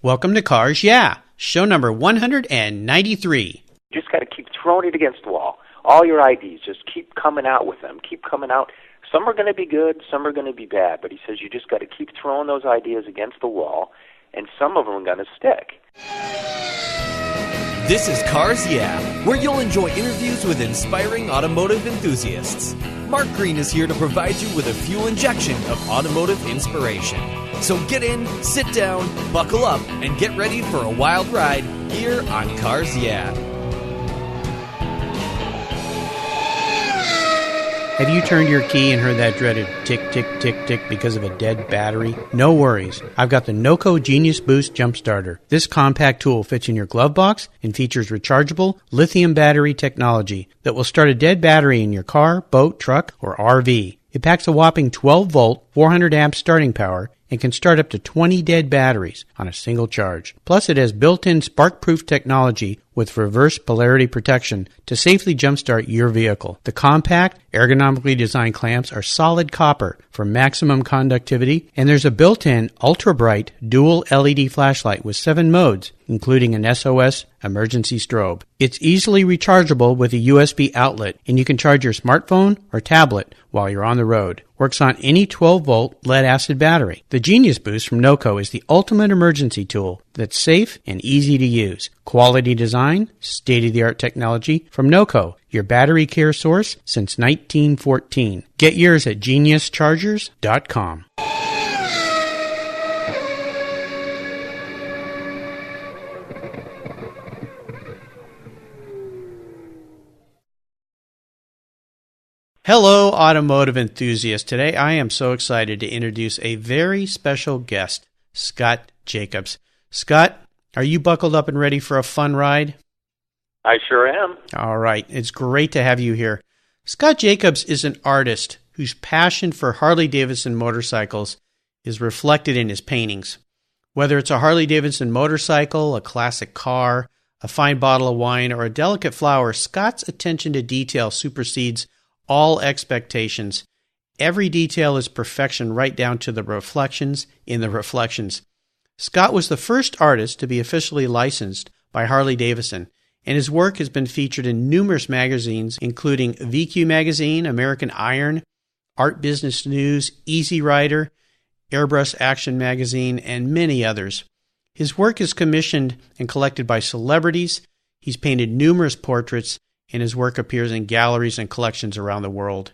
Welcome to Cars Yeah, show number 193. You just got to keep throwing it against the wall. All your ideas, just keep coming out with them. Keep coming out. Some are going to be good, some are going to be bad. But he says you just got to keep throwing those ideas against the wall, and some of them are going to stick. This is Cars Yeah, where you'll enjoy interviews with inspiring automotive enthusiasts. Mark Green is here to provide you with a fuel injection of automotive inspiration. So get in, sit down, buckle up, and get ready for a wild ride here on Cars Yeah. Have you turned your key and heard that dreaded tick, tick, tick, tick because of a dead battery? No worries. I've got the NOCO Genius Boost Jump Starter. This compact tool fits in your glove box and features rechargeable lithium battery technology that will start a dead battery in your car, boat, truck, or RV. It packs a whopping 12-volt, 400-amp starting power and can start up to 20 dead batteries on a single charge. Plus, it has built-in spark-proof technology with reverse polarity protection to safely jumpstart your vehicle. The compact, ergonomically designed clamps are solid copper for maximum conductivity, and there's a built-in ultra-bright dual LED flashlight with 7 modes, including an SOS emergency strobe. It's easily rechargeable with a USB outlet, and you can charge your smartphone or tablet while you're on the road. Works on any 12-volt lead-acid battery. The Genius Boost from NOCO is the ultimate emergency tool that's safe and easy to use. Quality design, state-of-the-art technology from NOCO, your battery care source since 1914. Get yours at geniuschargers.com. Hello, automotive enthusiasts. Today I am so excited to introduce a very special guest, Scott Jacobs. Scott, are you buckled up and ready for a fun ride? I sure am. All right. It's great to have you here. Scott Jacobs is an artist whose passion for Harley Davidson motorcycles is reflected in his paintings. Whether it's a Harley Davidson motorcycle, a classic car, a fine bottle of wine, or a delicate flower, Scott's attention to detail supersedes all expectations. Every detail is perfection right down to the reflections in the reflections. Scott was the first artist to be officially licensed by Harley Davidson, and his work has been featured in numerous magazines, including VQ Magazine, American Iron, Art Business News, Easy Rider, Airbrush Action Magazine, and many others. His work is commissioned and collected by celebrities. He's painted numerous portraits, and his work appears in galleries and collections around the world.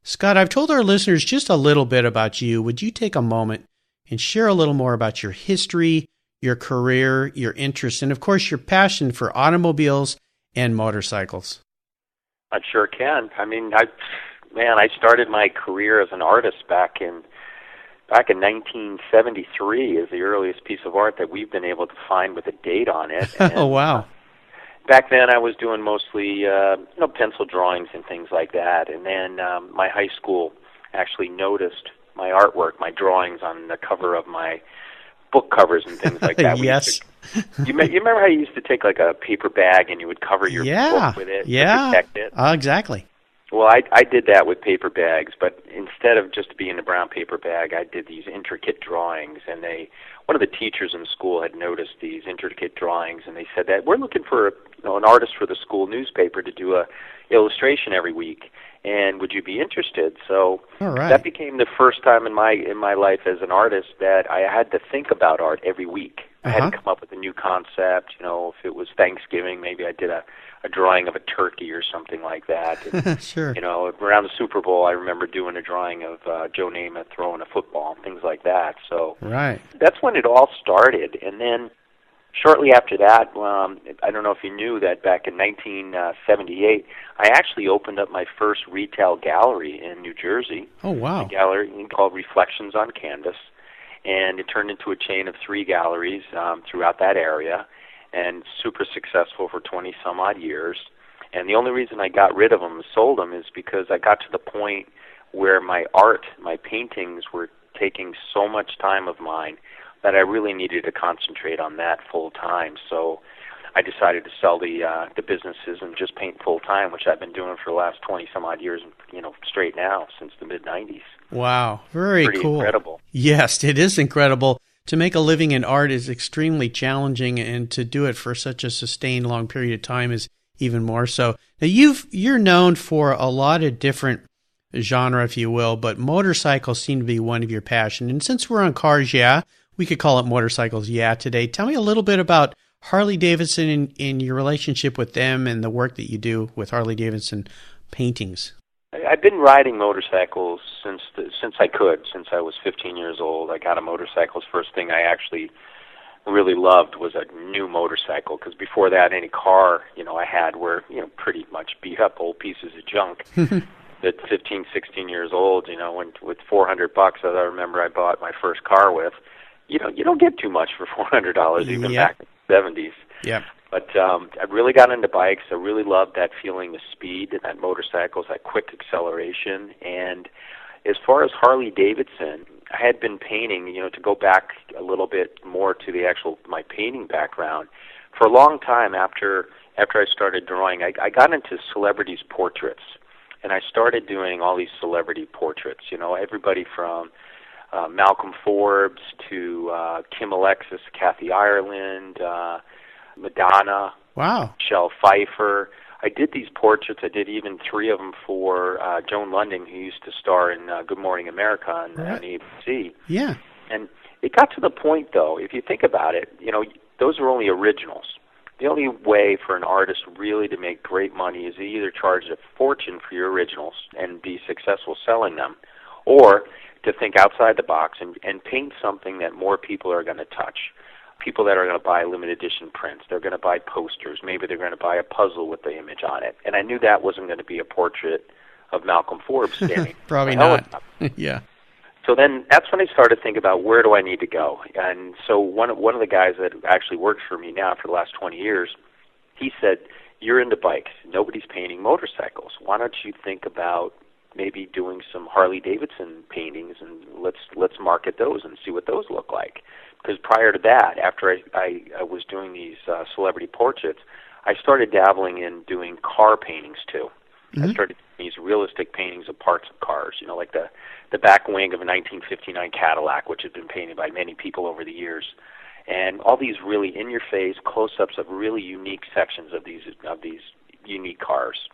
Scott, I've told our listeners just a little bit about you. Would you take a moment and share a little more about your history, your career, your interests, and of course your passion for automobiles and motorcycles? I sure can. I mean, I started my career as an artist back in 1973 is the earliest piece of art that we've been able to find with a date on it. And, oh, wow. Back then, I was doing mostly, pencil drawings and things like that. And then my high school actually noticed my artwork, my drawings on the cover of my book covers and things like that. Yes. You remember how you used to take like a paper bag and you would cover your book with it to protect it? Exactly. Well, I did that with paper bags, but instead of just being a brown paper bag, I did these intricate drawings, and one of the teachers in school had noticed these intricate drawings, and they said that we're looking for an artist for the school newspaper to do a illustration every week, and would you be interested? So that became the first time in my life as an artist that I had to think about art every week. I had to come up with a new concept. If it was Thanksgiving, maybe I did a drawing of a turkey or something like that. And, sure. Around the Super Bowl, I remember doing a drawing of Joe Namath throwing a football and things like that. So that's when it all started. And then shortly after that, I don't know if you knew that back in 1978, I actually opened up my first retail gallery in New Jersey. Oh, wow. A gallery called Reflections on Canvas. And it turned into a chain of 3 galleries throughout that area, and super successful for 20-some-odd years. And the only reason I got rid of them and sold them is because I got to the point where my art, my paintings, were taking so much time of mine that I really needed to concentrate on that full time. So I decided to sell the businesses and just paint full time, which I've been doing for the last 20-some-odd years, straight now since the mid-'90s. Wow, very Pretty cool. Incredible. Yes, it is incredible. to make a living in art is extremely challenging, and to do it for such a sustained long period of time is even more so. Now, you're known for a lot of different genre, if you will, but motorcycles seem to be one of your passion. And since we're on cars, we could call it motorcycles, today. Tell me a little bit about Harley Davidson and your relationship with them and the work that you do with Harley Davidson paintings. I've been riding motorcycles since I was 15 years old. I got a motorcycle. First thing I actually really loved was a new motorcycle, because before that, any car I had were pretty much beat up old pieces of junk. At 15, 16 years old, when with $400, I remember I bought my first car with. You don't get too much for $400 even back in the 70s. Yeah. But I really got into bikes. I really loved that feeling of speed and that motorcycles, that quick acceleration. And as far as Harley Davidson, I had been painting, to go back a little bit more to my painting background. For a long time after I started drawing, I got into celebrities' portraits. And I started doing all these celebrity portraits, everybody from Malcolm Forbes to Kim Alexis, Kathy Ireland, Madonna, Michelle Pfeiffer. I did these portraits. I did even 3 of them for Joan London, who used to star in Good Morning America on ABC. Yeah. And it got to the point, though, if you think about it, those are only originals. The only way for an artist really to make great money is to either charge a fortune for your originals and be successful selling them, or to think outside the box and paint something that more people are going to touch. People that are going to buy limited edition prints. They're going to buy posters. Maybe they're going to buy a puzzle with the image on it. And I knew that wasn't going to be a portrait of Malcolm Forbes standing. Probably not. Yeah. So then that's when I started to think about, where do I need to go? And so one of the guys that actually works for me now for the last 20 years, he said, you're into bikes. Nobody's painting motorcycles. Why don't you think about maybe doing some Harley Davidson paintings, and let's market those and see what those look like. Because prior to that, after I was doing these celebrity portraits, I started dabbling in doing car paintings too. Mm-hmm. I started doing these realistic paintings of parts of cars, like the back wing of a 1959 Cadillac, which had been painted by many people over the years, and all these really in-your-face close-ups of really unique sections of these unique cars.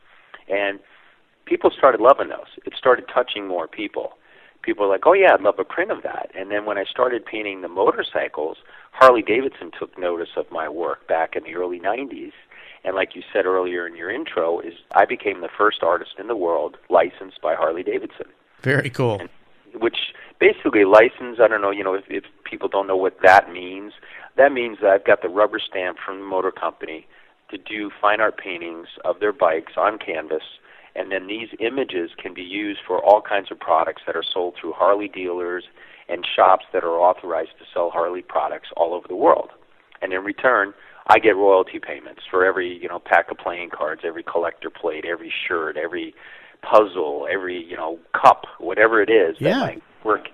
And people started loving those. It started touching more people. People were like, oh, yeah, I'd love a print of that. And then when I started painting the motorcycles, Harley Davidson took notice of my work back in the early 90s. And like you said earlier in your intro, I became the first artist in the world licensed by Harley Davidson. Very cool. Which basically license, I don't know, if people don't know what that means that I've got the rubber stamp from the motor company to do fine art paintings of their bikes on canvas. And then these images can be used for all kinds of products that are sold through Harley dealers and shops that are authorized to sell Harley products all over the world. And in return, I get royalty payments for every, pack of playing cards, every collector plate, every shirt, every puzzle, every, cup, whatever it is that my work,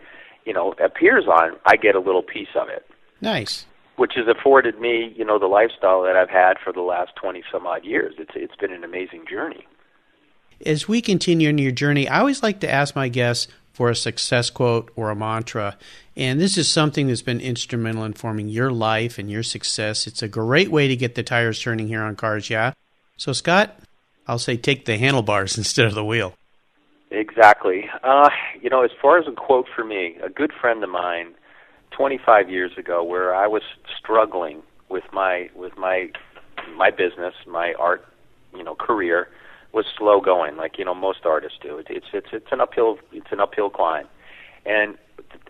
appears on. I get a little piece of it. Nice. Which has afforded me, the lifestyle that I've had for the last 20-some-odd years. It's been an amazing journey. As we continue in your journey, I always like to ask my guests for a success quote or a mantra. And this is something that's been instrumental in forming your life and your success. It's a great way to get the tires turning here on Cars Yeah. So, Scott, I'll say take the handlebars instead of the wheel. Exactly. As far as a quote for me, a good friend of mine 25 years ago, where I was struggling with my business, my art, career, was slow going, like most artists do. It's an uphill climb, and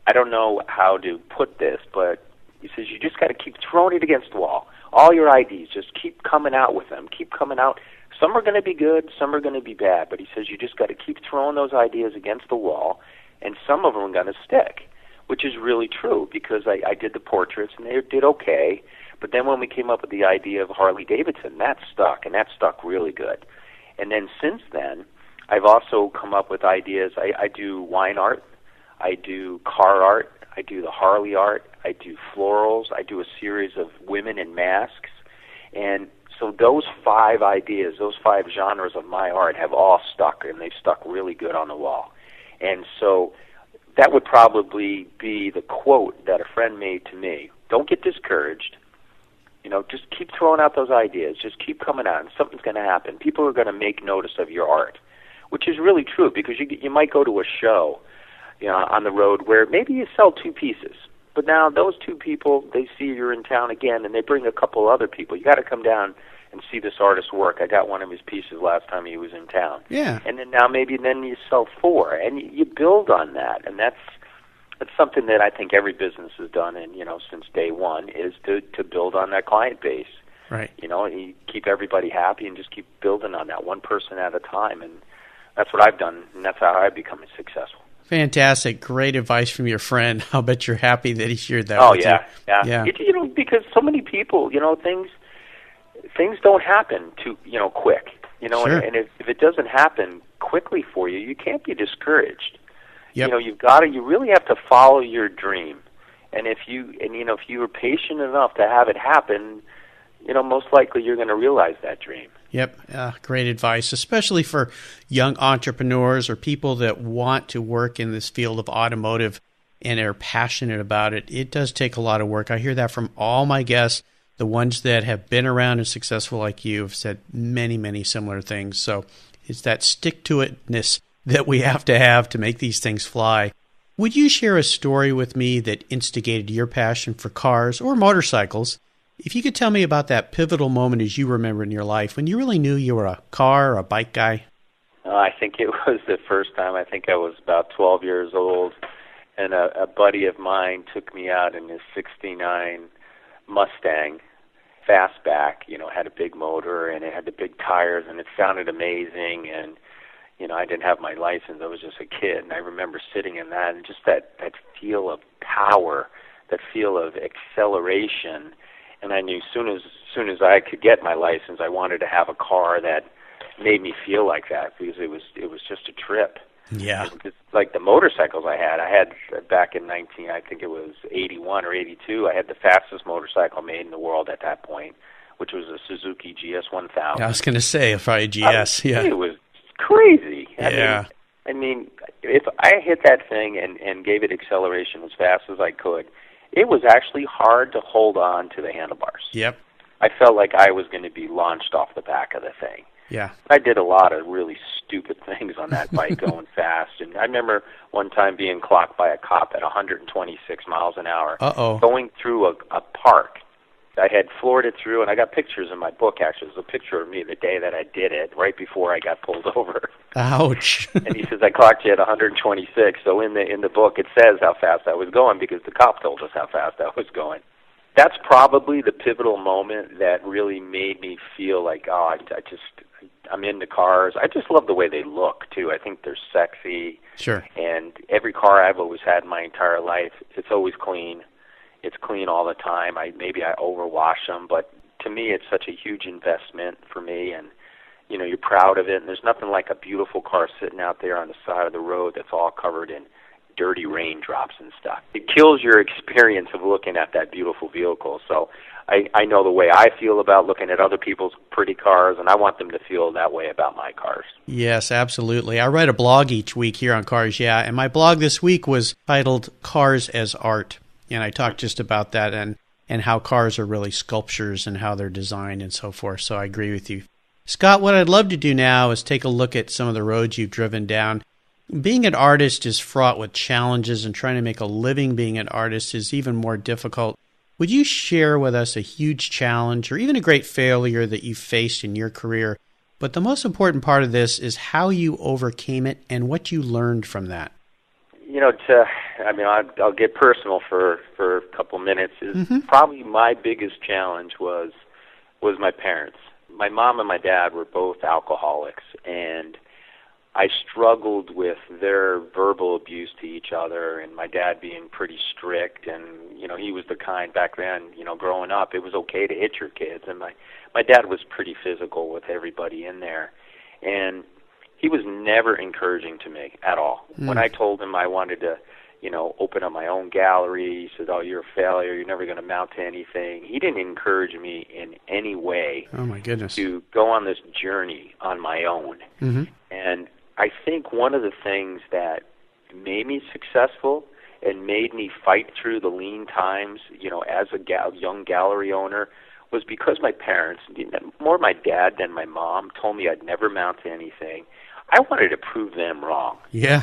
I don't know how to put this, but he says you just got to keep throwing it against the wall. All your ideas, just keep coming out with them. Keep coming out. Some are going to be good, some are going to be bad, but he says you just got to keep throwing those ideas against the wall, and some of them are going to stick, which is really true, because I did the portraits and they did okay, but then when we came up with the idea of Harley Davidson, that stuck, and that stuck really good. And then since then, I've also come up with ideas. I do wine art, I do car art, I do the Harley art, I do florals, I do a series of women in masks. And so those 5 ideas, those 5 genres of my art have all stuck, and they've stuck really good on the wall. And so that would probably be the quote that a friend made to me. Don't get discouraged. Just keep throwing out those ideas. Just keep coming out, and something's going to happen. People are going to make notice of your art, which is really true, because you might go to a show, on the road where maybe you sell 2 pieces, but now those 2 people, they see you're in town again, and they bring a couple other people. You got to come down and see this artist's work. I got one of his pieces last time he was in town. Yeah. And then now maybe you sell 4, and you build on that, and that's something that I think every business has done, and since day one, is to build on that client base. Right. You keep everybody happy and just keep building on that, one person at a time, and that's what I've done, and that's how I've become successful. Fantastic. Great advice from your friend. I'll bet you're happy that he shared that with you. Yeah. Because so many people, things don't happen too, quick. Sure. And if it doesn't happen quickly for you, you can't be discouraged. Yep. You really have to follow your dream. And if you are patient enough to have it happen, most likely you're going to realize that dream. Yep, great advice, especially for young entrepreneurs or people that want to work in this field of automotive and are passionate about it. It does take a lot of work. I hear that from all my guests. The ones that have been around and successful like you have said many, many similar things. So it's that stick-to-itness that we have to make these things fly. Would you share a story with me that instigated your passion for cars or motorcycles? If you could tell me about that pivotal moment as you remember in your life when you really knew you were a car or a bike guy. I think it was the first time. I think I was about 12 years old, and a buddy of mine took me out in his 69 Mustang fastback, had a big motor, and it had the big tires, and it sounded amazing, and I didn't have my license. I was just a kid, and I remember sitting in that, and just that feel of power, that feel of acceleration. And I knew soon as I could get my license, I wanted to have a car that made me feel like that, because it was just a trip. Yeah. It's like the motorcycles I had back in I think it was 81 or 82, I had the fastest motorcycle made in the world at that point, which was a Suzuki GS 1000. I was going to say, probably GS, yeah. It was crazy. Yeah. I mean, if I hit that thing and gave it acceleration as fast as I could, it was actually hard to hold on to the handlebars. Yep. I felt like I was going to be launched off the back of the thing. Yeah. I did a lot of really stupid things on that bike going fast. And I remember one time being clocked by a cop at 126 miles an hour. Uh-oh. Going through a park. I had floored it through, and I got pictures in my book, actually. There's a picture of me the day that I did it, right before I got pulled over. Ouch. And he says, I clocked you at 126. So in the book, it says how fast I was going, because the cop told us how fast I was going. That's probably the pivotal moment that really made me feel like, I'm into cars. I just love the way they look, too. I think they're sexy. Sure. And every car I've always had in my entire life, it's always clean. It's clean all the time. Maybe I overwash them, but to me it's such a huge investment for me, and you're proud of it. And there's nothing like a beautiful car sitting out there on the side of the road that's all covered in dirty raindrops and stuff. It kills your experience of looking at that beautiful vehicle. So I know the way I feel about looking at other people's pretty cars, and I want them to feel that way about my cars. Yes, absolutely. I write a blog each week here on Cars Yeah, and my blog this week was titled Cars as Art. And I talked just about that and how cars are really sculptures and how they're designed and so forth. So I agree with you. Scott, what I'd love to do now is take a look at some of the roads you've driven down. Being an artist is fraught with challenges, and trying to make a living being an artist is even more difficult. Would you share with us a huge challenge or even a great failure that you faced in your career? But the most important part of this is how you overcame it and what you learned from that. I'll get personal for a couple minutes. Probably my biggest challenge was my parents. My mom and my dad were both alcoholics, and I struggled with their verbal abuse to each other, and my dad being pretty strict, and he was the kind back then, growing up, it was okay to hit your kids, and my dad was pretty physical with everybody in there, and he was never encouraging to me at all. When I told him I wanted to, open up my own gallery, he said, "Oh, you're a failure. You're never going to amount to anything." He didn't encourage me in any way. Oh my goodness. To go on this journey on my own. Mm-hmm. And I think one of the things that made me successful and made me fight through the lean times, as a young gallery owner, was because my parents, more my dad than my mom, told me I'd never amount to anything. I wanted to prove them wrong. Yeah.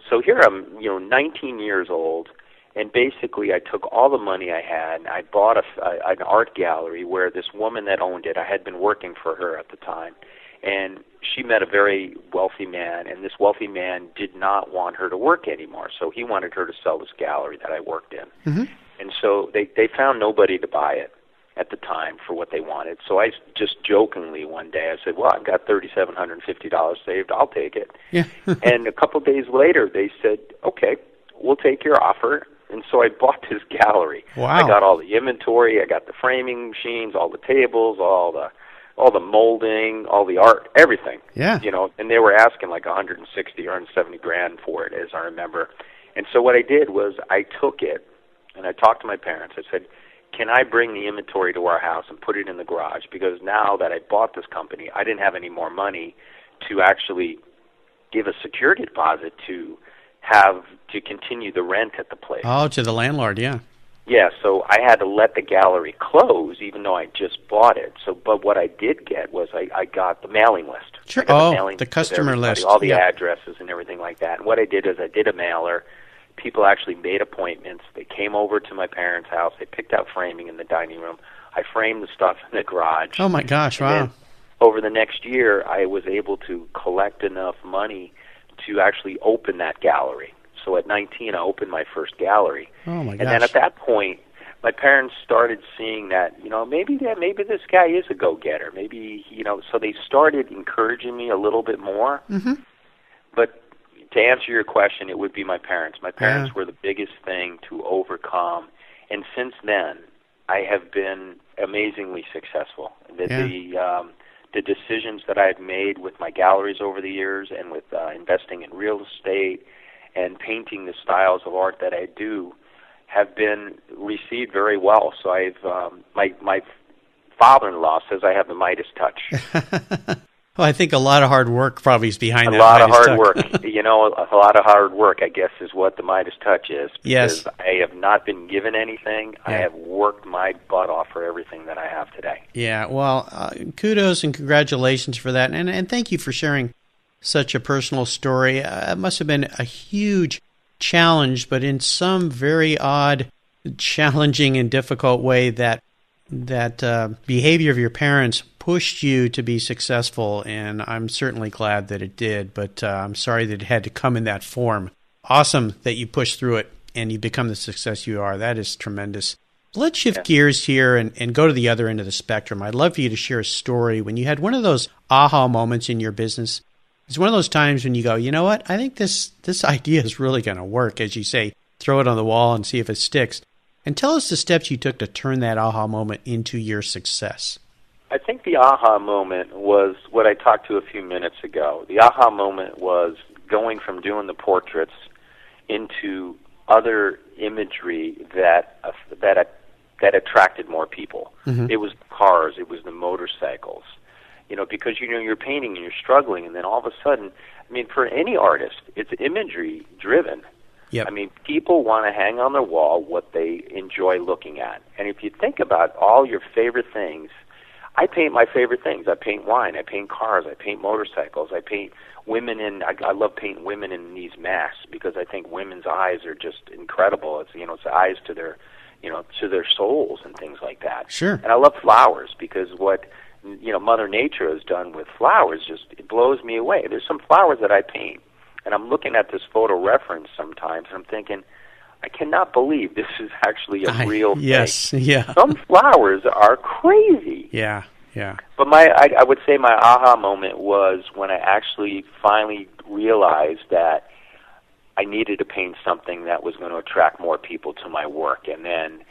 So here I'm, 19 years old, and basically I took all the money I had, and I bought an art gallery where this woman that owned it, I had been working for her at the time, and she met a very wealthy man, and this wealthy man did not want her to work anymore, so he wanted her to sell this gallery that I worked in. Mm-hmm. And so they found nobody to buy it at the time for what they wanted. So I just jokingly one day, I said, well, I've got $3,750 saved, I'll take it. Yeah. And a couple of days later, they said, okay, we'll take your offer. And so I bought this gallery. Wow. I got all the inventory, I got the framing machines, all the tables, all the molding, all the art, everything. Yeah. And they were asking like 160 or 170 grand for it, as I remember. And so what I did was I took it and I talked to my parents. I said, can I bring the inventory to our house and put it in the garage? Because now that I bought this company, I didn't have any more money to actually give a security deposit to continue the rent at the place. Oh, to the landlord, yeah. Yeah, so I had to let the gallery close, even though I just bought it. But what I did get was I got the mailing list. Sure. The customer list. All the addresses and everything like that. And what I did is I did a mailer. People actually made appointments. They came over to my parents' house. They picked out framing in the dining room. I framed the stuff in the garage. Oh, my gosh, and wow. Then, over the next year, I was able to collect enough money to actually open that gallery. So at 19, I opened my first gallery. Oh, my gosh. And then at that point, my parents started seeing that, maybe this guy is a go-getter. Maybe, so they started encouraging me a little bit more. Mm-hmm. But to answer your question, it would be my parents. My parents were the biggest thing to overcome. And since then, I have been amazingly successful. The decisions that I've made with my galleries over the years and with investing in real estate and painting the styles of art that I do have been received very well. So I've my father-in-law says I have the Midas touch. Well, I think a lot of hard work probably is behind that. A lot of Midas hard touch. work. A lot of hard work, I guess, is what the Midas touch is. Yes. Because I have not been given anything. Yeah. I have worked my butt off for everything that I have today. Yeah, well, kudos and congratulations for that. And thank you for sharing such a personal story. It must have been a huge challenge, but in some very odd, challenging, and difficult way that behavior of your parents pushed you to be successful, and I'm certainly glad that it did, but I'm sorry that it had to come in that form. Awesome that you pushed through it and you become the success you are. That is tremendous. Let's shift gears here and go to the other end of the spectrum. I'd love for you to share a story when you had one of those aha moments in your business. It's one of those times when you go, you know what, I think this idea is really going to work, as you say, throw it on the wall and see if it sticks. And tell us the steps you took to turn that aha moment into your success. I think the aha moment was what I talked to a few minutes ago. The aha moment was going from doing the portraits into other imagery that attracted more people. Mm-hmm. It was the cars, it was the motorcycles. Because you're painting and you're struggling, and then all of a sudden, for any artist, it's imagery driven. Yep. People want to hang on their wall what they enjoy looking at. And if you think about all your favorite things, I paint my favorite things. I paint wine, I paint cars, I paint motorcycles, I paint women I love painting women in these masks because I think women's eyes are just incredible. It's eyes to their souls and things like that. Sure. And I love flowers because what Mother Nature has done with flowers it blows me away. There's some flowers that I paint, and I'm looking at this photo reference sometimes, and I'm thinking, I cannot believe this is actually a real thing. Yes, yeah. Some flowers are crazy. Yeah. But I would say my aha moment was when I actually finally realized that I needed to paint something that was going to attract more people to my work, and then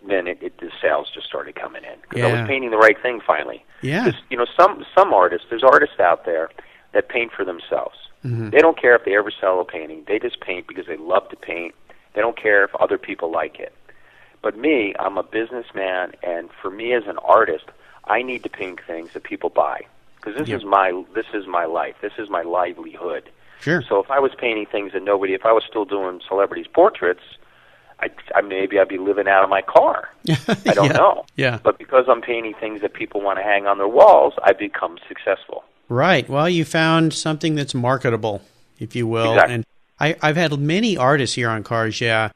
the sales just started coming in because I was painting the right thing finally. Yeah. Some artists, there's artists out there that paint for themselves. Mm-hmm. They don't care if they ever sell a painting. They just paint because they love to paint. They don't care if other people like it. But me, I'm a businessman, and for me as an artist, I need to paint things that people buy because this is my life. This is my livelihood. Sure. So if I was painting things that if I was still doing celebrities' portraits, maybe I'd be living out of my car. I don't know. Yeah. But because I'm painting things that people want to hang on their walls, I become successful. Right. Well, you found something that's marketable, if you will. Exactly. And I've had many artists here on Cars Yeah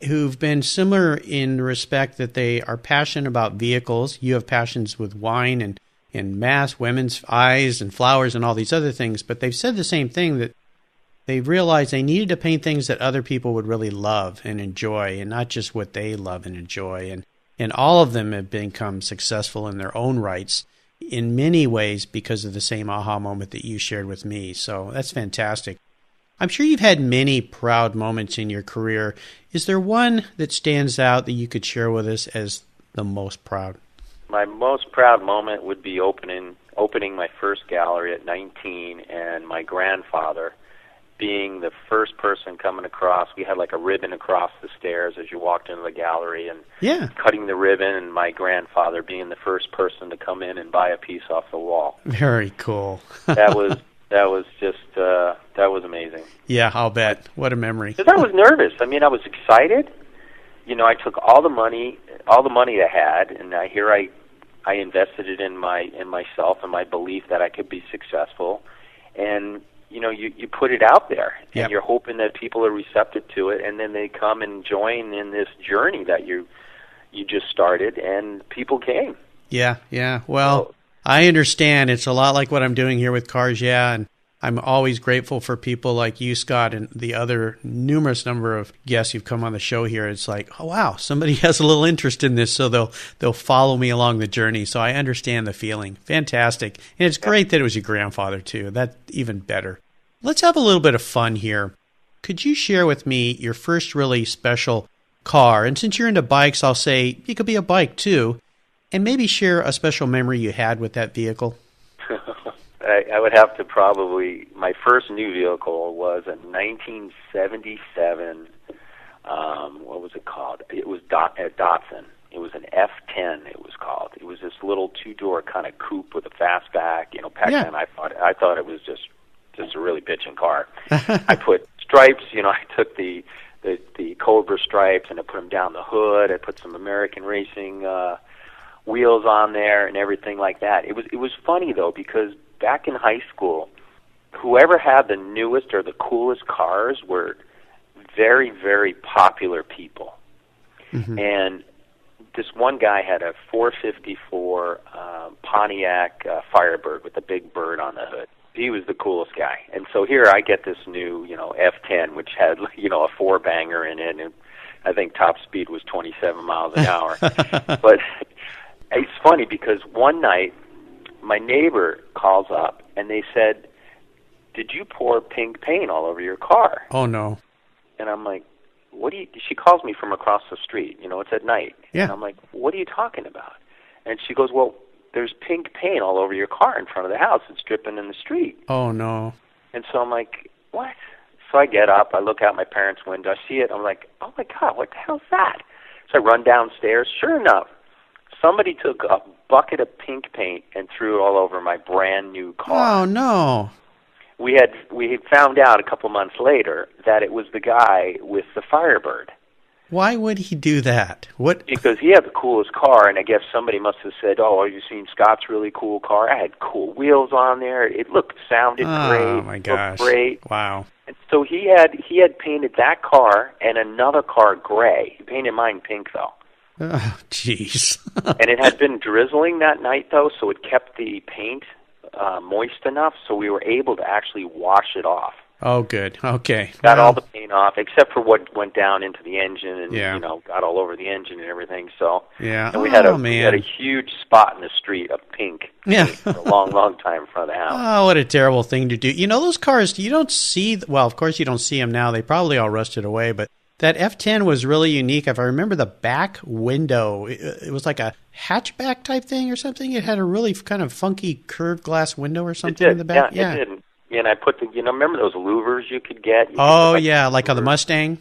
who've been similar in respect that they are passionate about vehicles. You have passions with wine and masks, women's eyes and flowers and all these other things. But they've said the same thing, that they realized they needed to paint things that other people would really love and enjoy, and not just what they love and enjoy. And all of them have become successful in their own rights in many ways because of the same aha moment that you shared with me. So that's fantastic. I'm sure you've had many proud moments in your career. Is there one that stands out that you could share with us as the most proud? My most proud moment would be opening my first gallery at 19, and my grandfather being the first person coming across. We had like a ribbon across the stairs as you walked into the gallery, and cutting the ribbon, and my grandfather being the first person to come in and buy a piece off the wall. Very cool. That was just that was amazing. Yeah, I'll bet. What a memory. Because I was nervous. I mean, I was excited. You know, I took all the money I had, and I invested it in myself and my belief that I could be successful. And you know, you put it out there, and you're hoping that people are receptive to it, and then they come and join in this journey that you just started, and people came. Yeah. Well, I understand. It's a lot like what I'm doing here with Cars Yeah, and I'm always grateful for people like you, Scott, and the other numerous number of guests who've come on the show here. It's like, oh, wow, somebody has a little interest in this, so they'll follow me along the journey. So I understand the feeling. Fantastic. And it's great that it was your grandfather, too. That's even better. Let's have a little bit of fun here. Could you share with me your first really special car? And since you're into bikes, I'll say it could be a bike, too. And maybe share a special memory you had with that vehicle. I would have to my first new vehicle was a 1977, what was it called? It was a Datsun. It was an F10, it was called. It was this little two-door kind of coupe with a fastback. You know, back then I thought it was just a really bitchin' car. I put stripes, you know, I took the Cobra stripes and I put them down the hood. I put some American Racing wheels on there and everything like that. It was funny, though, because back in high school, whoever had the newest or the coolest cars were very, very popular people. Mm-hmm. And this one guy had a 454 Pontiac Firebird with a big bird on the hood. He was the coolest guy. And so here I get this new, you know, F10, which had, you know, a four-banger in it, and I think top speed was 27 miles an hour. But it's funny because one night my neighbor calls up and they said, "Did you pour pink paint all over your car?" Oh, no. And I'm like, she calls me from across the street, you know, it's at night. Yeah. And I'm like, "What are you talking about?" And she goes, "Well, there's pink paint all over your car in front of the house. It's dripping in the street." Oh, no. And so I'm like, "What?" So I get up, I look out my parents' window, I see it, I'm like, "Oh my God, what the hell's that?" So I run downstairs. Sure enough, somebody took a bucket of pink paint and threw it all over my brand new car. Oh, no. We had found out a couple months later that it was the guy with the Firebird. Why would he do that? What? Because he had the coolest car, and I guess somebody must have said, "Oh, have you seen Scott's really cool car?" I had cool wheels on there. It sounded great. Oh my gosh! Looked great. Wow. And so he had painted that car and another car gray. He painted mine pink though. Oh, jeez. And it had been drizzling that night though, so it kept the paint moist enough, so we were able to actually wash it off. Oh, good. Okay. Got all the paint off, except for what went down into the engine and, you know, got all over the engine and everything. So, yeah. And we had a huge spot in the street of pink for a long, long time in front of the house. Oh, what a terrible thing to do. You know, those cars, you don't see, well, of course you don't see them now. They probably all rusted away, but that F10 was really unique. If I remember the back window, it was like a hatchback type thing or something. It had a really kind of funky curved glass window or something in the back. Yeah, it did. And I put remember those louvers you could get? Like on the Mustang?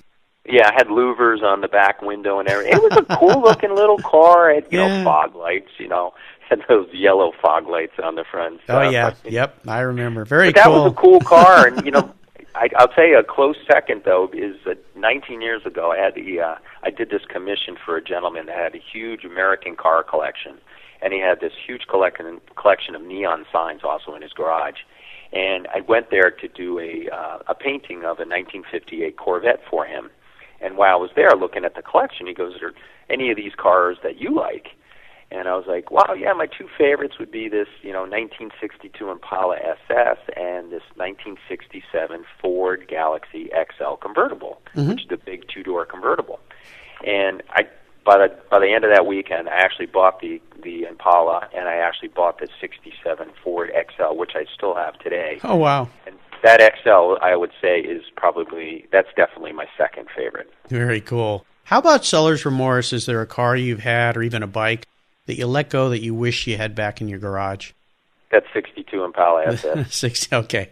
Yeah, I had louvers on the back window and everything. It was a cool-looking little car. It had, you know, fog lights, you know. Had those yellow fog lights on the front. Oh, yeah. Yep, I remember. Very cool. That was a cool car, and, you know, I'll tell you a close second, though, is 19 years ago I did this commission for a gentleman that had a huge American car collection, and he had this huge collection of neon signs also in his garage. And I went there to do a painting of a 1958 Corvette for him. And while I was there looking at the collection, he goes, "Are any of these cars that you like?" And I was like, wow, yeah, my two favorites would be this, 1962 Impala SS and this 1967 Ford Galaxy XL convertible, which is the big two-door convertible. And by the end of that weekend, I actually bought the Impala, and I actually bought the 67 Ford XL, which I still have today. Oh, wow. And that XL, I would say, that's definitely my second favorite. Very cool. How about seller's remorse? Is there a car you've had or even a bike that you let go that you wish you had back in your garage? That 62 Impala SS. 60. Okay.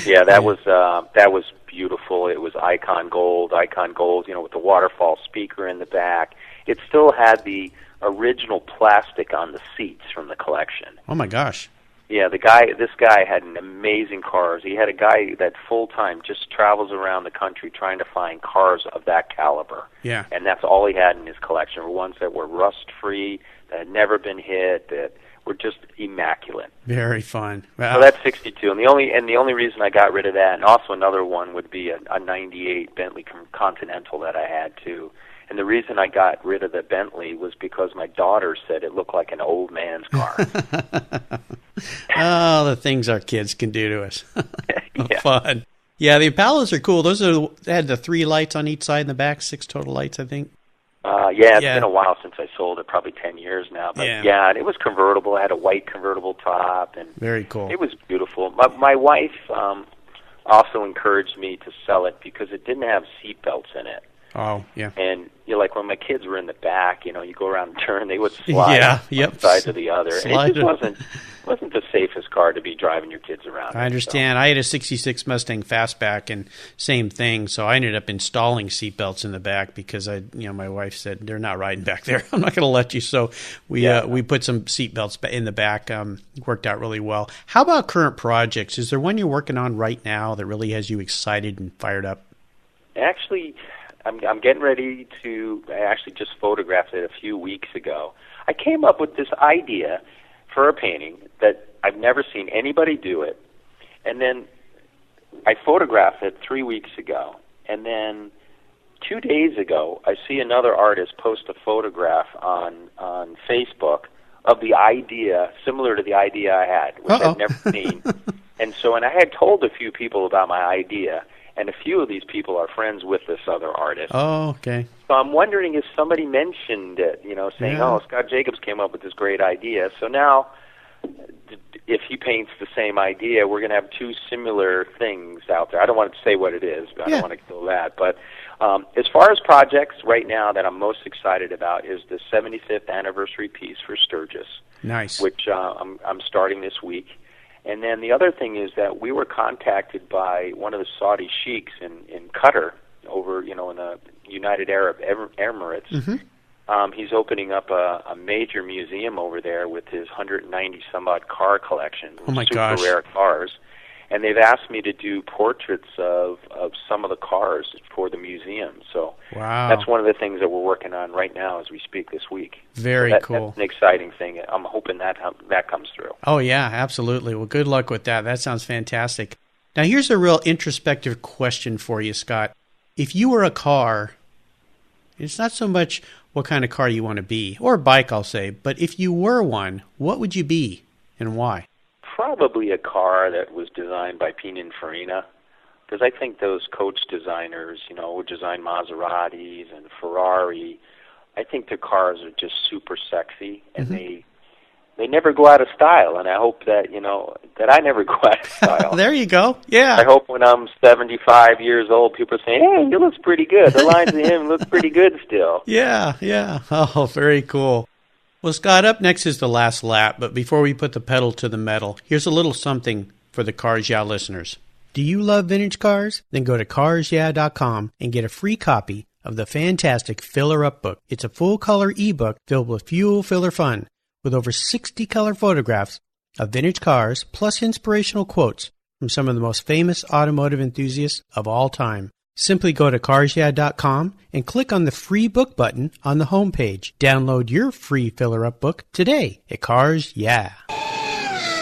Yeah, that was beautiful. It was icon gold, with the waterfall speaker in the back. It still had the original plastic on the seats from the collection. Oh my gosh. Yeah, this guy had an amazing cars. He had a guy that full-time just travels around the country trying to find cars of that caliber. Yeah. And that's all he had in his collection, were ones that were rust-free, that had never been hit, that were just immaculate. Very fun. Wow. So that's 62. And the only reason I got rid of that, and also another one would be a 98 Bentley Continental that I had too. And the reason I got rid of the Bentley was because my daughter said it looked like an old man's car. Oh, the things our kids can do to us. Yeah. Fun. Yeah, the Impalas are cool. They had the 3 lights on each side in the back, 6 total lights, I think. It's been a while since I sold it, probably 10 years now. But yeah, and it was convertible. It had a white convertible top. And very cool. It was beautiful. My wife also encouraged me to sell it because it didn't have seat belts in it. Oh, yeah. And like when my kids were in the back, you go around and turn, they would slide one side to the other. And it just wasn't the safest car to be driving your kids around. I understand. So. I had a 66 Mustang Fastback, and same thing. So I ended up installing seatbelts in the back because my wife said, they're not riding back there. I'm not going to let you. So we put some seatbelts in the back. Worked out really well. How about current projects? Is there one you're working on right now that really has you excited and fired up? Actually, I'm getting ready to. I actually just photographed it a few weeks ago. I came up with this idea for a painting that I've never seen anybody do it, and then I photographed it 3 weeks ago, and then 2 days ago I see another artist post a photograph on Facebook of the idea similar to the idea I had, which I'd never seen. And I had told a few people about my idea. And a few of these people are friends with this other artist. Oh, okay. So I'm wondering if somebody mentioned it, saying, oh, Scott Jacobs came up with this great idea. So now, if he paints the same idea, we're going to have two similar things out there. I don't want to say what it is, but I don't want to kill that. But as far as projects right now that I'm most excited about is the 75th anniversary piece for Sturgis. Nice. Which I'm starting this week. And then the other thing is that we were contacted by one of the Saudi sheiks in Qatar, over in the United Arab Emirates. Mm-hmm. He's opening up a major museum over there with his 190 some odd car collection. Oh my super gosh. rare cars. And they've asked me to do portraits of some of the cars for the museum. So that's one of the things that we're working on right now as we speak this week. Very cool. That's an exciting thing. I'm hoping that comes through. Oh, yeah, absolutely. Well, good luck with that. That sounds fantastic. Now, here's a real introspective question for you, Scott. If you were a car, it's not so much what kind of car you want to be, or a bike, I'll say, but if you were one, what would you be and why? Probably a car that was designed by Pininfarina, because I think those coach designers, who design Maseratis and Ferrari, I think their cars are just super sexy, and they never go out of style. And I hope that that I never go out of style. There you go. Yeah. I hope when I'm 75 years old, people are saying, "Hey, he looks pretty good. The lines of him look pretty good still." Yeah. Oh, very cool. Well, Scott, up next is the last lap, but before we put the pedal to the metal, here's a little something for the Cars Yeah listeners. Do you love vintage cars? Then go to carsyeah.com and get a free copy of the fantastic Filler Up book. It's a full-color ebook filled with fuel filler fun, with over 60 color photographs of vintage cars, plus inspirational quotes from some of the most famous automotive enthusiasts of all time. Simply go to carsyeah.com and click on the free book button on the homepage. Download your free filler-up book today at Cars Yeah.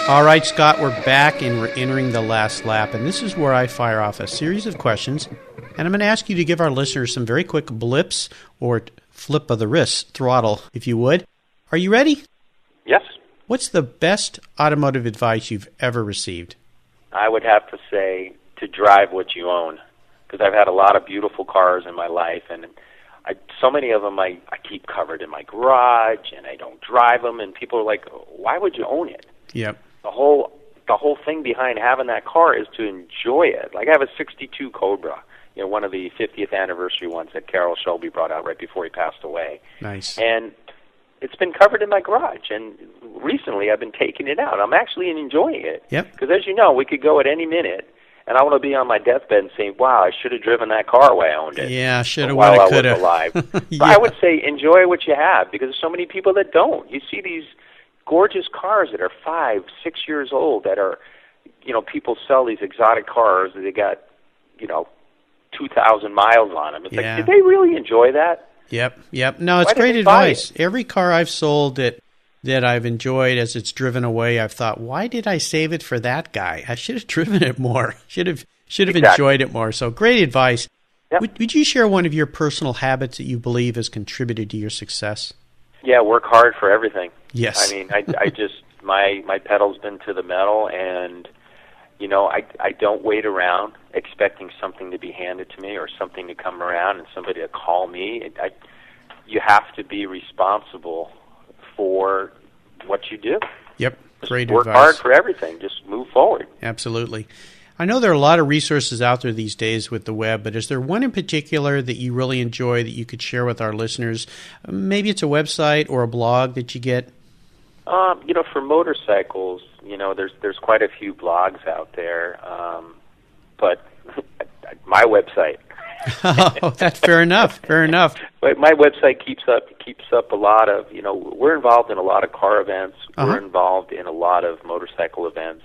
All right, Scott, we're back and we're entering the last lap, and this is where I fire off a series of questions, and I'm going to ask you to give our listeners some very quick blips or flip of the wrist, throttle, if you would. Are you ready? Yes. What's the best automotive advice you've ever received? I would have to say to drive what you own, because I've had a lot of beautiful cars in my life, and so many of them I keep covered in my garage, and I don't drive them, and people are like, why would you own it? Yep. The whole thing behind having that car is to enjoy it. Like I have a 62 Cobra, one of the 50th anniversary ones that Carroll Shelby brought out right before he passed away. Nice. And it's been covered in my garage, and recently I've been taking it out. I'm actually enjoying it. Yep. Because as you know, we could go at any minute, and I want to be on my deathbed and saying, wow, I should have driven that car while I owned it. Yeah, should have, while would have, I could was have. alive. Yeah. So I would say enjoy what you have, because there's so many people that don't. You see these gorgeous cars that are 5, 6 years old that are, people sell these exotic cars that they got, 2,000 miles on them. It's like, did they really enjoy that? Yep. No, it's great advice. Every car I've sold that I've enjoyed as it's driven away, I've thought, why did I save it for that guy? I should have driven it more. Should have enjoyed it more. So great advice. Yep. Would you share one of your personal habits that you believe has contributed to your success? Yeah, work hard for everything. Yes. I mean, I just, my pedal's been to the metal, and, I don't wait around expecting something to be handed to me or something to come around and somebody to call me. You have to be responsible for what you do. Yep, great advice. Work hard for everything. Just move forward. Absolutely. I know there are a lot of resources out there these days with the web, but is there one in particular that you really enjoy that you could share with our listeners? Maybe it's a website or a blog that you get? For motorcycles, there's quite a few blogs out there, but my website. Oh, that's fair enough. But my website keeps up a lot of, we're involved in a lot of car events. Uh-huh. We're involved in a lot of motorcycle events.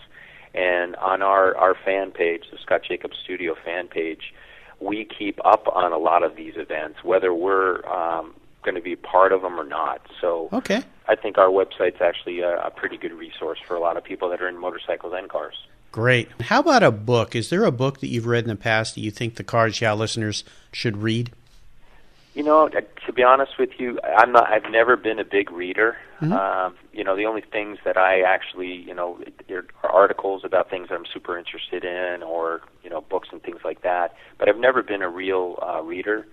And on our fan page, the Scott Jacobs Studio fan page, we keep up on a lot of these events, whether we're going to be part of them or not. So okay. I think our website's actually a pretty good resource for a lot of people that are in motorcycles and cars. Great. How about a book? Is there a book that you've read in the past that you think the Cars Yeah listeners should read? To be honest with you, I've never been a big reader. Mm-hmm. The only things that I actually, are articles about things that I'm super interested in, or books and things like that. But I've never been a real reader.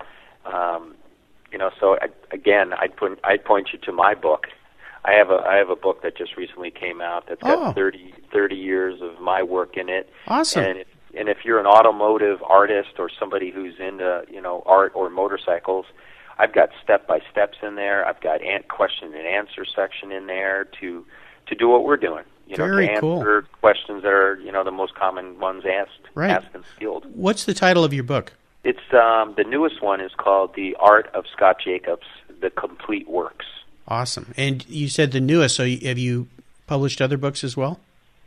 So I'd point you to my book. I have a book that just recently came out that's got 30 years of my work in it. Awesome. And if you're an automotive artist or somebody who's into art or motorcycles, I've got step-by-steps in there. I've got question and answer section in there to do what we're doing. Very to answer cool. questions that are the most common ones asked in the field. What's the title of your book? It's the newest one is called The Art of Scott Jacobs: The Complete Works. Awesome. And you said the newest, so have you published other books as well?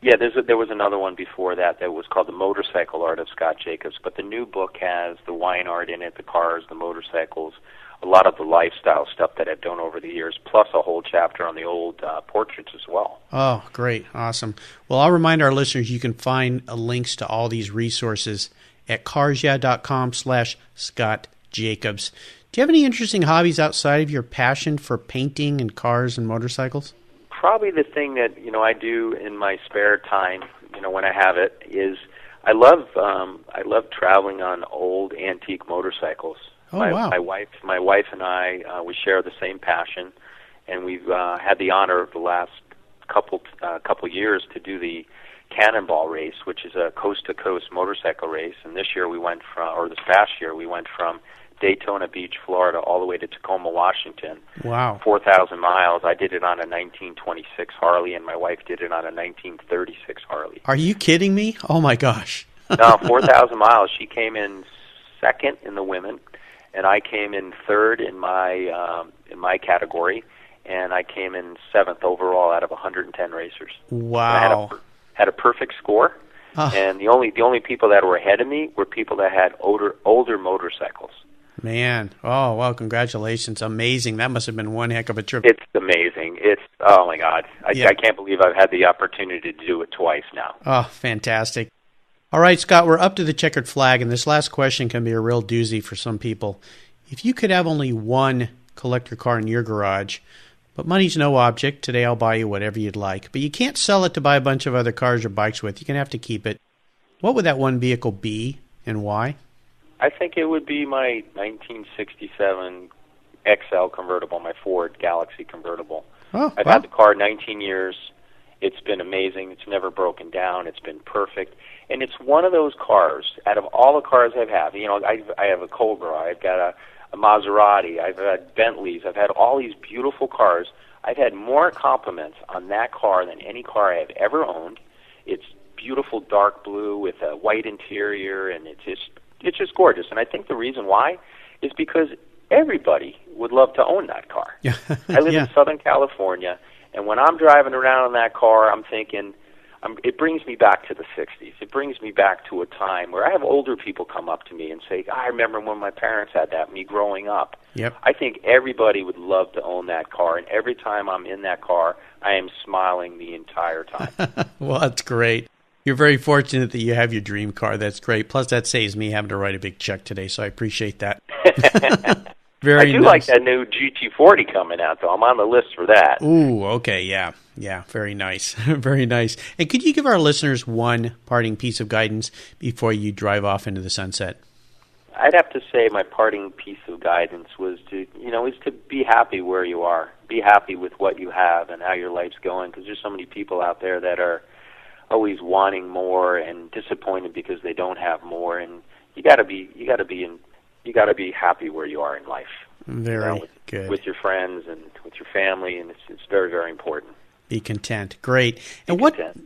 Yeah, there was another one before that was called The Motorcycle Art of Scott Jacobs, but the new book has the wine art in it, the cars, the motorcycles, a lot of the lifestyle stuff that I've done over the years, plus a whole chapter on the old portraits as well. Oh, great. Awesome. Well, I'll remind our listeners you can find links to all these resources at carsyeah.com/Scott Jacobs. Do you have any interesting hobbies outside of your passion for painting and cars and motorcycles? Probably the thing that I do in my spare time, when I have it, is I love traveling on old antique motorcycles. Oh, wow. My wife and I we share the same passion, and we've had the honor of the last couple years to do the Cannonball race, which is a coast-to-coast motorcycle race. And this past year, we went from Daytona Beach, Florida, all the way to Tacoma, Washington. Wow. 4,000 miles. I did it on a 1926 Harley, and my wife did it on a 1936 Harley. Are you kidding me? Oh, my gosh. No, 4,000 miles. She came in second in the women, and I came in third in my category, and I came in seventh overall out of 110 racers. Wow. And I had a perfect score. And the only people that were ahead of me were people that had older motorcycles. Man, oh, well, congratulations. Amazing. That must have been one heck of a trip. It's amazing. Oh, my God. I can't believe I've had the opportunity to do it twice now. Oh, fantastic. All right, Scott, we're up to the checkered flag, and this last question can be a real doozy for some people. If you could have only one collector car in your garage, but money's no object, today I'll buy you whatever you'd like, but you can't sell it to buy a bunch of other cars or bikes with, you're going to have to keep it. What would that one vehicle be, and why? I think it would be my 1967 XL convertible, my Ford Galaxy convertible. Oh, I've had the car 19 years. It's been amazing. It's never broken down. It's been perfect. And it's one of those cars, out of all the cars I've had, I have a Cobra, I've got a Maserati, I've had Bentleys, I've had all these beautiful cars. I've had more compliments on that car than any car I have ever owned. It's beautiful dark blue with a white interior, and it's just gorgeous. And I think the reason why is because everybody would love to own that car. I live in Southern California, and when I'm driving around in that car, I'm thinking, it brings me back to the 60s. It brings me back to a time where I have older people come up to me and say, I remember when my parents had that, me growing up. Yep. I think everybody would love to own that car, and every time I'm in that car, I am smiling the entire time. Well, that's great. You're very fortunate that you have your dream car. That's great. Plus, that saves me having to write a big check today, so I appreciate that. Very I do nice. like that new GT40 coming out, though. I'm on the list for that. Ooh, okay, yeah. Yeah, very nice. Very nice. And could you give our listeners one parting piece of guidance before you drive off into the sunset? I'd have to say my parting piece of guidance was to be happy where you are. Be happy with what you have and how your life's going, because there's so many people out there that are always wanting more and disappointed because they don't have more, and you got to be happy where you are in life. Very good. With your friends and with your family, and it's very, very important. Be content. Great. And content.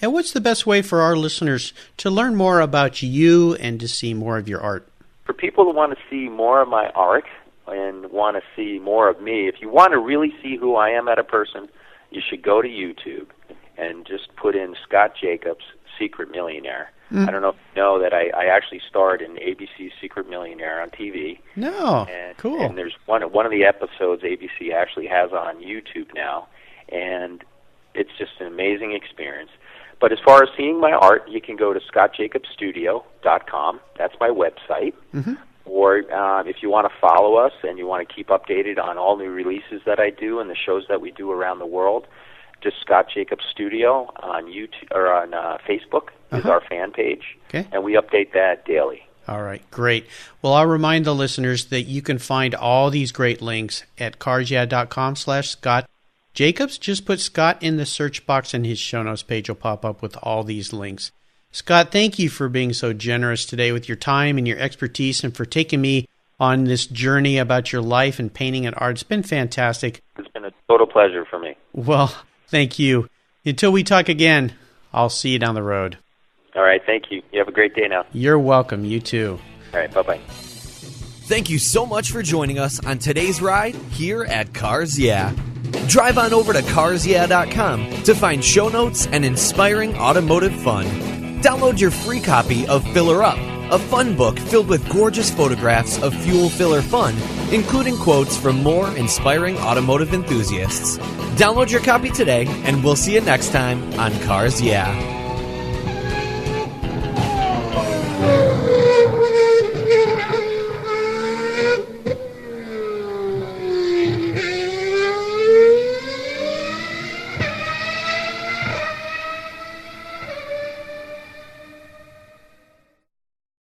And what's the best way for our listeners to learn more about you and to see more of your art? For people who want to see more of my art and want to see more of me, if you want to really see who I am as a person, you should go to YouTube and just put in Scott Jacobs, Secret Millionaire. I don't know if you know that I actually starred in ABC's Secret Millionaire on TV. No, cool. And there's one of the episodes ABC actually has on YouTube now, and it's just an amazing experience. But as far as seeing my art, you can go to scottjacobstudio.com. That's my website. Mm-hmm. Or if you want to follow us and you want to keep updated on all new releases that I do and the shows that we do around the world, just Scott Jacobs Studio on YouTube or on Facebook is our fan page, and we update that daily. All right, great. Well, I'll remind the listeners that you can find all these great links at carsyeah.com/Scott Jacobs. Just put Scott in the search box, and his show notes page will pop up with all these links. Scott, thank you for being so generous today with your time and your expertise, and for taking me on this journey about your life and painting and art. It's been fantastic. It's been a total pleasure for me. Well, thank you. Until we talk again, I'll see you down the road. All right, thank you. You have a great day now. You're welcome. You too. All right, bye-bye. Thank you so much for joining us on today's ride here at Cars Yeah. Drive on over to carsyeah.com to find show notes and inspiring automotive fun. Download your free copy of Filler Up, a fun book filled with gorgeous photographs of fuel filler fun, including quotes from more inspiring automotive enthusiasts. Download your copy today, and we'll see you next time on Cars Yeah.